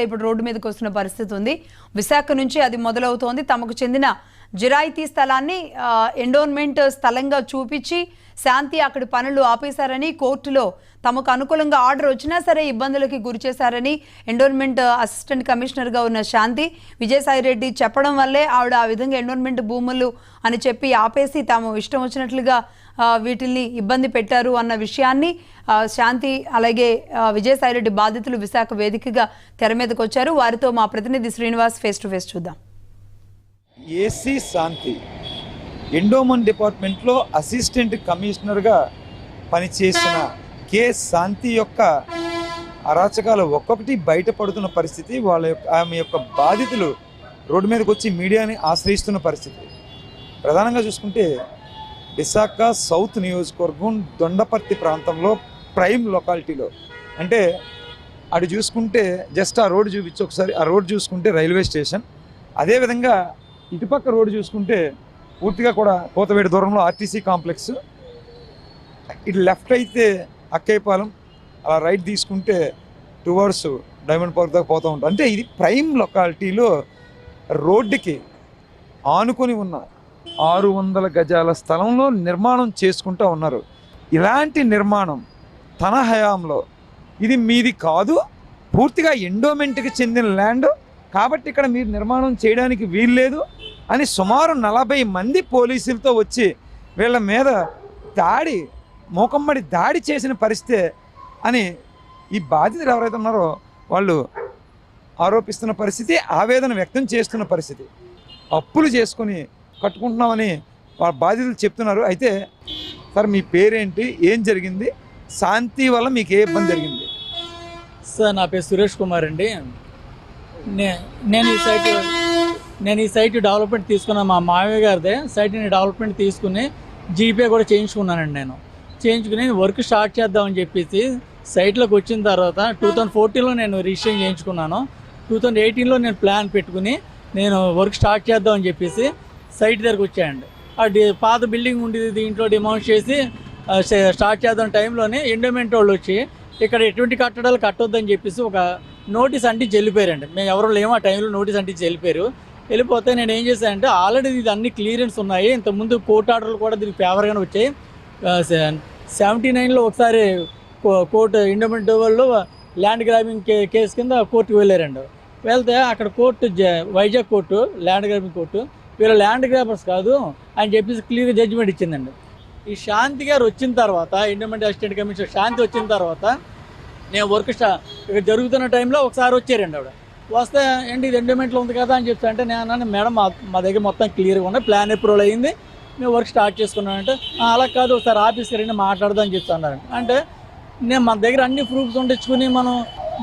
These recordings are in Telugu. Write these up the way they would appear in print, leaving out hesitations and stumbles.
ఇప్పుడు రోడ్డు మీదకి వస్తున్న పరిస్థితి ఉంది. విశాఖ నుంచి అది మొదలవుతోంది. తమకు చెందిన జిరాయితీ స్థలాన్ని ఎండోన్మెంట్ స్థలంగా చూపించి శాంతి అక్కడి పనులు ఆపేశారని, కోర్టులో తమకు అనుకూలంగా ఆర్డర్ వచ్చినా సరే ఇబ్బందులకి గురి చేశారని ఎండోన్మెంట్ అసిస్టెంట్ కమిషనర్గా ఉన్న శాంతి విజయసాయిరెడ్డి చెప్పడం వల్లే ఆవిడ ఆ విధంగా ఎండోన్మెంట్ భూములు అని చెప్పి ఆపేసి తాము ఇష్టం వచ్చినట్లుగా వీటిల్ని ఇబ్బంది పెట్టారు అన్న విషయాన్ని శాంతి అలాగే విజయసాయిరెడ్డి బాధితులు విశాఖ వేదికగా తెర మీదకి వచ్చారు. వారితో మా ప్రతినిధి శ్రీనివాస్ ఫేస్ టు ఫేస్ చూద్దాం. ఏసీ శాంతి ఎండోమెంట్ డిపార్ట్మెంట్లో అసిస్టెంట్ కమిషనర్గా పనిచేసిన కె శాంతి యొక్క అరాచకాలు ఒక్కొక్కటి బయటపడుతున్న పరిస్థితి. ఆమె యొక్క బాధితులు రోడ్డు మీదకి వచ్చి మీడియాని ఆశ్రయిస్తున్న పరిస్థితి. ప్రధానంగా చూసుకుంటే విశాఖ సౌత్ నియోజకవర్గం దొండపర్తి ప్రాంతంలో ప్రైమ్ లొకాలిటీలో, అంటే అటు చూసుకుంటే జస్ట్ ఆ రోడ్డు చూపించి ఒకసారి ఆ రోడ్డు చూసుకుంటే రైల్వే స్టేషన్, అదేవిధంగా ఇటుపక్క రోడ్డు చూసుకుంటే పూర్తిగా కూడా కోతవేడి దూరంలో ఆర్టీసీ కాంప్లెక్స్, ఇటు లెఫ్ట్ అయితే అక్కయ్యపాలెం, అలా రైట్ తీసుకుంటే టువర్డ్స్ డైమండ్ పార్క్ దాకా పోతూ ఉంటాం. అంటే ఇది ప్రైమ్ లొకాలిటీలో రోడ్డుకి ఆనుకొని ఉన్న 600 గజాల స్థలంలో నిర్మాణం చేసుకుంటూ ఉన్నారు. ఇలాంటి నిర్మాణం తన హయాంలో ఇది మీది కాదు, పూర్తిగా ఎండోమెంట్కి చెందిన ల్యాండ్ కాబట్టి ఇక్కడ మీరు నిర్మాణం చేయడానికి వీల్లేదు అని సుమారు 40 మంది పోలీసులతో వచ్చి వీళ్ళ మీద మూకమ్మడి దాడి చేసిన పరిస్థితే అని ఈ బాధితులు ఎవరైతే ఉన్నారో వాళ్ళు ఆరోపిస్తున్న పరిస్థితి, ఆవేదన వ్యక్తం చేస్తున్న పరిస్థితి. అప్పులు చేసుకొని కట్టుకుంటున్నామని వాళ్ళ బాధితులు చెప్తున్నారు. అయితే సార్ మీ పేరేంటి, ఏం జరిగింది, శాంతి వల్ల మీకు ఏ ఇబ్బంది జరిగింది? సార్ నా పేరు సురేష్ కుమార్ అండి. నేను ఈ సైట్ డెవలప్మెంట్ తీసుకున్నాను. మా మామయ్య గారిదే సైట్ని డెవలప్మెంట్ తీసుకుని జీపే కూడా చేయించుకున్నానండి. నేను చేయించుకుని వర్క్ స్టార్ట్ చేద్దామని చెప్పేసి సైట్లోకి వచ్చిన తర్వాత 2014లో నేను రిజిస్ట్రేషన్ చేయించుకున్నాను. 2018లో నేను ప్లాన్ పెట్టుకుని నేను వర్క్ స్టార్ట్ చేద్దామని చెప్పేసి సైట్ దగ్గరకు వచ్చాయండి. పాత బిల్డింగ్ ఉండేది, దీంట్లో డిమాండ్ చేసి స్టార్ట్ చేద్దాం టైంలోనే ఎండోమెంట్ వాళ్ళు వచ్చి ఇక్కడ ఎటువంటి కట్టడాలు కట్టొద్దని చెప్పేసి ఒక నోటీస్ అంటించి వెళ్ళిపోయారండి. మేము ఎవరు లేమో ఆ టైంలో నోటీస్ అంటించి వెళ్ళిపోతే నేను ఏం చేశానంటే ఆల్రెడీ ఇది అన్ని క్లియరెన్స్ ఉన్నాయి. ఇంతకుముందు కోర్టు ఆర్డర్లు కూడా దీనికి ఫేవర్గానే వచ్చాయి. 79లో ఒకసారి కోర్టు ఎండోమెంట్ వాళ్ళు ల్యాండ్ గ్రాబింగ్ కేసు కింద కోర్టుకు వెళ్ళారండి. వెళ్తే అక్కడ court Vizag court land grabbing court వీళ్ళు ల్యాండ్ గ్రాబర్స్ కాదు అని చెప్పేసి క్లియర్గా జడ్జిమెంట్ ఇచ్చిందండి. ఈ శాంతి గారు వచ్చిన తర్వాత, ఎండోమెంట్ అసిస్టెంట్ కమిషనర్ శాంతి వచ్చిన తర్వాత నేను వర్క్ ఇక్కడ జరుగుతున్న టైంలో ఒకసారి వచ్చారండి. ఆవిడ వస్తే ఏంటి ఇది ఎండోమెంట్లో ఉంది కదా అని చెప్తా అంటే నేను అన్నాను, మేడం మా దగ్గర మొత్తం క్లియర్గా ఉన్నాయి, ప్లాన్ అప్రూవల్ అయ్యింది, మేము వర్క్ స్టార్ట్ చేసుకున్నానంటే అలా కాదు ఒకసారి ఆఫీస్కి రండి మాట్లాడదాం అని చెప్తున్నారు. అంటే నేను మన దగ్గర అన్ని ప్రూఫ్స్ ఉండించుకుని మనం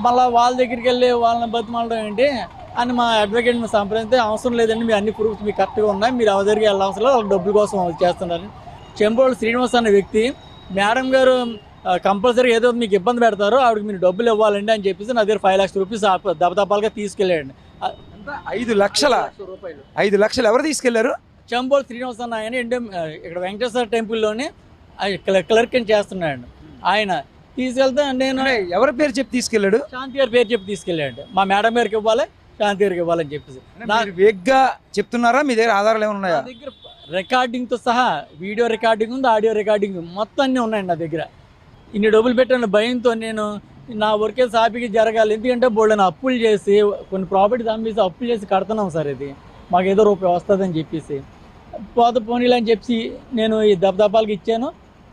మళ్ళీ వాళ్ళ దగ్గరికి వెళ్ళి వాళ్ళని బతిమాలడం ఏంటి అని మా అడ్వకేట్ని సంప్రదించితే అవసరం లేదండి, మీ అన్ని ప్రూఫ్స్ మీకు కరెక్ట్గా ఉన్నాయి, మీరు ఎవరి దగ్గరికి వెళ్ళవసరం లేదు, వాళ్ళ డబ్బుల కోసం చేస్తున్నారు. చెంపోళ్ళు శ్రీనివాస్ అనే వ్యక్తి మేడం గారు కంపల్సరీ ఏదో మీకు ఇబ్బంది పెడతారో ఆవిడకి మీరు డబ్బులు ఇవ్వాలండి అని చెప్పేసి నా దగ్గర 5 లక్షల రూపీస్ దబదబాలుగా తీసుకెళ్ళాడు. 5 లక్షల రూపాయలు 5 లక్షలు ఎవరు తీసుకెళ్లారు? చెంపోళ్ళు శ్రీనివాస్ అన్న ఆయన ఇక్కడ వెంకటేశ్వర టెంపుల్లోనే క్లర్క్ అని చేస్తున్నాడు. ఆయన తీసుకెళ్తే నేను ఎవరి పేరు చెప్పి తీసుకెళ్ళాడు? శాంతి గారి పేరు చెప్పి తీసుకెళ్ళాడు. మా మేడం గారికి ఇవ్వాలి, శాంతి గారికి ఇవ్వాలని చెప్పేసి వేగ్గా చెప్తున్నారా? మీ దగ్గర ఆధారాలు ఏమైనా ఉన్నాయా? నా దగ్గర రికార్డింగ్తో సహా వీడియో రికార్డింగ్ ఉంది, ఆడియో రికార్డింగ్ మొత్తం అన్నీ ఉన్నాయండి నా దగ్గర. ఇన్ని డబ్బులు పెట్టిన భయంతో నేను నా వర్కే సాపికి జరగాలి, ఎందుకంటే బోల్డని అప్పులు చేసి కొన్ని ప్రాపర్టీస్ అమ్మేసి అప్పులు చేసి కడుతున్నాం సార్, ఇది మాకు ఏదో రూపాయి వస్తుందని చెప్పేసి పోనీలు అని చెప్పి నేను ఈ దబదబాలకి ఇచ్చాను.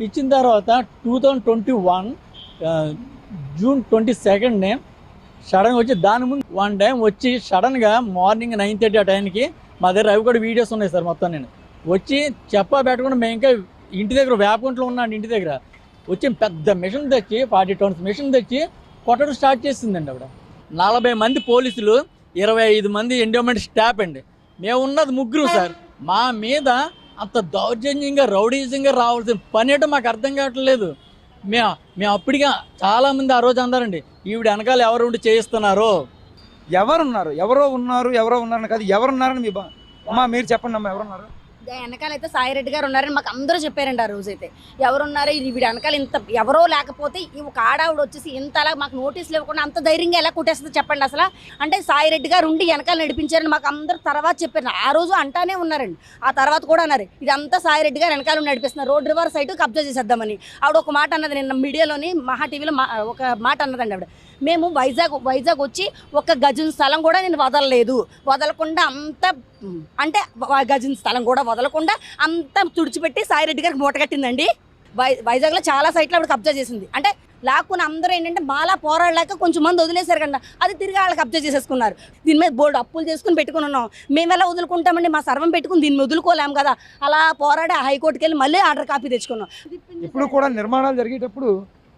ఇచ్చిన తర్వాత 2021 జూన్ 22 సడన్గా వచ్చి దాని ముందు వన్ టైం వచ్చి సడన్గా మార్నింగ్ 9:30 ఆ టైంకి మా దగ్గర అవి కూడా వీడియోస్ ఉన్నాయి సార్. మొత్తం నేను వచ్చి పెట్టకుండా మేము ఇంకా ఇంటి దగ్గర వేపకుంట్లో ఉన్నాను, ఇంటి దగ్గర వచ్చి పెద్ద మిషన్ తెచ్చి 40 టన్స్ మిషన్ తెచ్చి కొట్టడం స్టార్ట్ చేసిందండి. ఆవిడ 40 మంది పోలీసులు, 25 మంది ఎండోమెంట్ స్టాఫ్ అండి. మేము ఉన్నది 3 సార్. మా మీద అంత దౌర్జన్యంగా రౌడీజంగా రావాల్సిన పని ఏంటో మాకు అర్థం కావట్లేదు. మేము అప్పటిగా చాలామంది ఆ రోజు అన్నారండి, ఈవిడ వెనకాల ఎవరు ఉండి చేయిస్తున్నారో. ఎవరున్నారు? ఎవరో ఉన్నారని కాదు, ఎవరున్నారని మీ అమ్మా మీరు చెప్పండి అమ్మా, ఎవరున్నారు? వెనకాల అయితే సాయి రెడ్డి గారు ఉన్నారని మాకు అందరూ చెప్పారండి. ఆ రోజైతే ఎవరున్నారు వీడి వెనకాల ఇంత ఎవరో లేకపోతే ఈ ఒక ఆడావిడ వచ్చేసి ఇంతలా మాకు నోటీసులు ఇవ్వకుండా అంత ధైర్యంగా ఎలా కుట్టేస్తుందో చెప్పండి అసలు. అంటే సాయి రెడ్డి గారు ఉండి వెనకాల నడిపించారని మాకు అందరూ తర్వాత చెప్పారు. ఆ రోజు అంటానే ఉన్నారండి, ఆ తర్వాత కూడా అన్నారు ఇదంతా సాయి రెడ్డి గారు వెనకాల నడిపిస్తున్నారు, రోడ్ రివర్ సైడ్ కబ్జా చేసేద్దామని. ఆవిడ ఒక మాట అన్నది నిన్న మీడియాలోని మహా టీవీలో ఒక మాట అన్నదండి ఆవిడ, మేము వైజాగ్ వచ్చి ఒక గజం స్థలం కూడా నేను వదలకుండా అంత అంటే గజం స్థలం కూడా వదలకుండా అంతా తుడిచిపెట్టి సాయి రెడ్డి గారికి మూట కట్టిందండి. వైజాగ్లో చాలా సైట్లు ఆవిడ కబ్జా చేసింది. అంటే లాక్కుని అందరూ ఏంటంటే మాలా పోరాడలేక కొంచెం మంది వదిలేశారు కదా, అది తిరిగి వాళ్ళకి కబ్జా చేసేసుకున్నారు. దీని మీద బోర్డు అప్పులు చేసుకుని పెట్టుకుని ఉన్నాం. మేము ఎలా వదులుకుంటామండి, మా సర్వం పెట్టుకుని దీన్ని వదులుకోలేము కదా. అలా పోరాడి హైకోర్టుకి వెళ్ళి మళ్ళీ ఆర్డర్ కాపీ తెచ్చుకున్నాం. ఇప్పుడు కూడా నిర్మాణాలు జరిగేటప్పుడు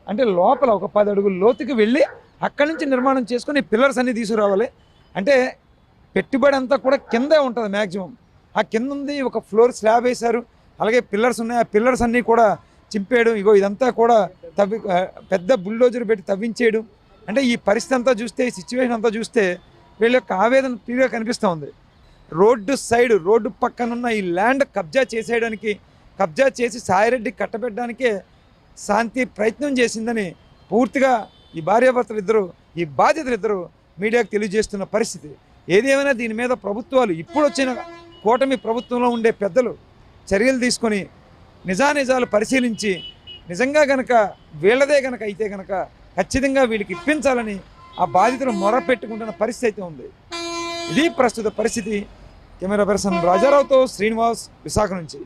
అంటే లోపల ఒక 10 అడుగుల లోతుకి వెళ్ళి అక్కడి నుంచి నిర్మాణం చేసుకుని పిల్లర్స్ అన్ని తీసుకురావాలి. అంటే పెట్టుబడి అంతా కూడా కిందే ఉంటుంది మ్యాక్సిమం. ఆ కింద ఉంది ఒక ఫ్లోర్ స్లాబ్ వేశారు, అలాగే పిల్లర్స్ ఉన్నాయి. ఆ పిల్లర్స్ అన్నీ కూడా చింపేయడం, ఇగో ఇదంతా కూడా పెద్ద బుల్డోజర్ పెట్టి తవ్వించేయడం. అంటే ఈ పరిస్థితి అంతా చూస్తే, ఈ సిచ్యువేషన్ అంతా చూస్తే వీళ్ళ యొక్క ఆవేదన క్లియర్గా కనిపిస్తూ ఉంది. రోడ్డు పక్కనున్న ఈ ల్యాండ్ కబ్జా చేసి సాయిరెడ్డి కట్టబెట్టడానికే శాంతి ప్రయత్నం చేసిందని పూర్తిగా ఈ భార్యాభర్తలిద్దరూ, ఈ బాధితులిద్దరూ మీడియాకు తెలియజేస్తున్న పరిస్థితి. ఏదేమైనా దీని మీద ప్రభుత్వాలు, ఇప్పుడు వచ్చిన కూటమి ప్రభుత్వంలో ఉండే పెద్దలు చర్యలు తీసుకొని నిజానిజాలు పరిశీలించి నిజంగా గనక వీళ్ళదే గనక అయితే గనక ఖచ్చితంగా వీళ్ళకి ఇప్పించాలని ఆ బాధితులు మొర పెట్టుకుంటున్న పరిస్థితి అయితే ఉంది. ఇది ప్రస్తుత పరిస్థితి. కెమెరా పర్సన్ రాజారావుతో శ్రీనివాస్, విశాఖ నుంచి.